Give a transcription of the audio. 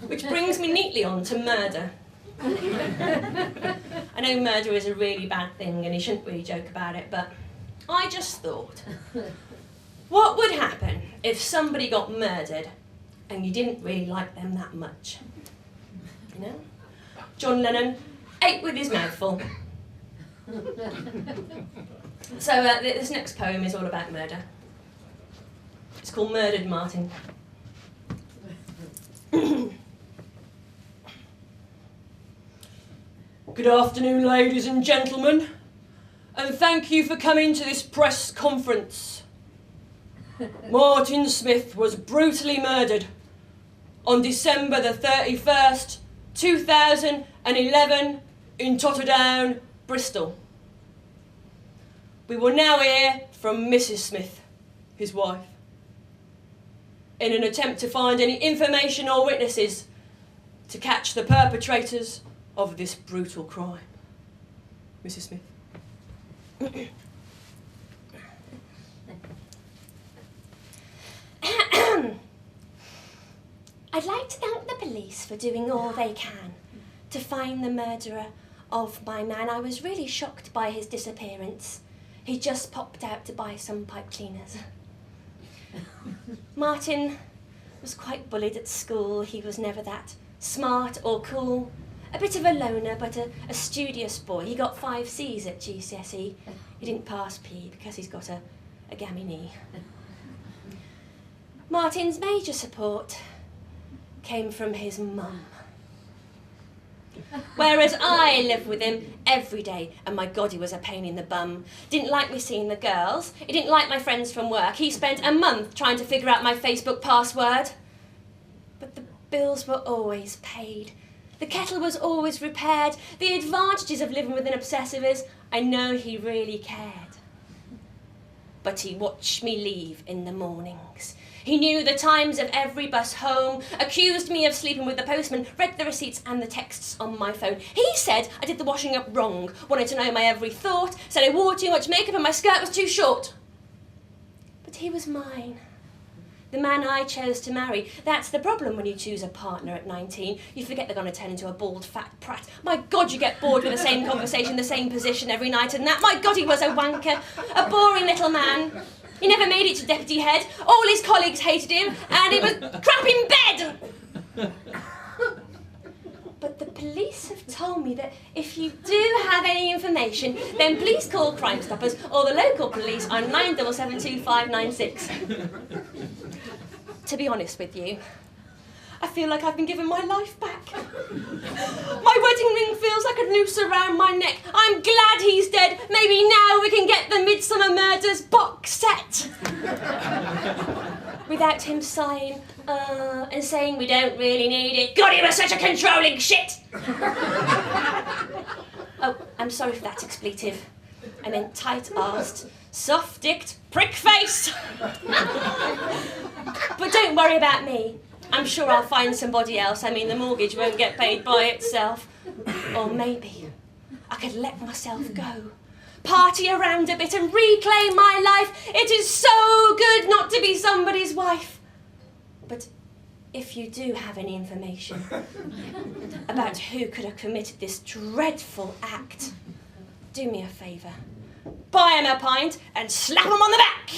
Which brings me neatly on to murder. I know murder is a really bad thing and you shouldn't really joke about it, but I just thought, what would happen if somebody got murdered and you didn't really like them that much? You know? John Lennon ate with his mouth full. So this next poem is all about murder. It's called Murdered Martin. Good afternoon, ladies and gentlemen, and thank you for coming to this press conference. Martin Smith was brutally murdered on December the 31st, 2011 in Totterdown, Bristol. We will now hear from Mrs. Smith, his wife, in an attempt to find any information or witnesses to catch the perpetrators of this brutal crime. Mrs. Smith. I'd like to thank the police for doing all they can to find the murderer of my man. I was really shocked by his disappearance. He just popped out to buy some pipe cleaners. Martin was quite bullied at school. He was never that smart or cool. A bit of a loner, but a studious boy. He got 5 C's at GCSE. He didn't pass PE because he's got a gammy knee. Martin's major support came from his mum. Whereas I lived with him every day, and my God, he was a pain in the bum. Didn't like me seeing the girls. He didn't like my friends from work. He spent a month trying to figure out my Facebook password. But the bills were always paid. The kettle was always repaired. The advantages of living with an obsessive is, I know he really cared. But he watched me leave in the mornings. He knew the times of every bus home, accused me of sleeping with the postman, read the receipts and the texts on my phone. He said I did the washing up wrong, wanted to know my every thought, said I wore too much makeup and my skirt was too short. But he was mine. The man I chose to marry. That's the problem when you choose a partner at 19. You forget they're going to turn into a bald, fat prat. My God, you get bored with the same conversation, the same position every night and that. My God, he was a wanker, a boring little man. He never made it to deputy head. All his colleagues hated him and he was crap in bed. But the police have told me that if you do have any information, then please call Crime Stoppers or the local police on 9772596. To be honest with you, I feel like I've been given my life back. My wedding ring feels like a noose around my neck. I'm glad he's dead. Maybe now we can get the Midsummer Murders box set. Without him sighing, and saying we don't really need it. God, he was such a controlling shit! Oh, I'm sorry for that expletive. I meant tight-arsed, soft-dicked, prick-faced. But don't worry about me. I'm sure I'll find somebody else. I mean, the mortgage won't get paid by itself. Or maybe I could let myself go. Party around a bit and reclaim my life. It is so good not to be somebody's wife. But if you do have any information about who could have committed this dreadful act, do me a favour. Buy him a pint and slap him on the back.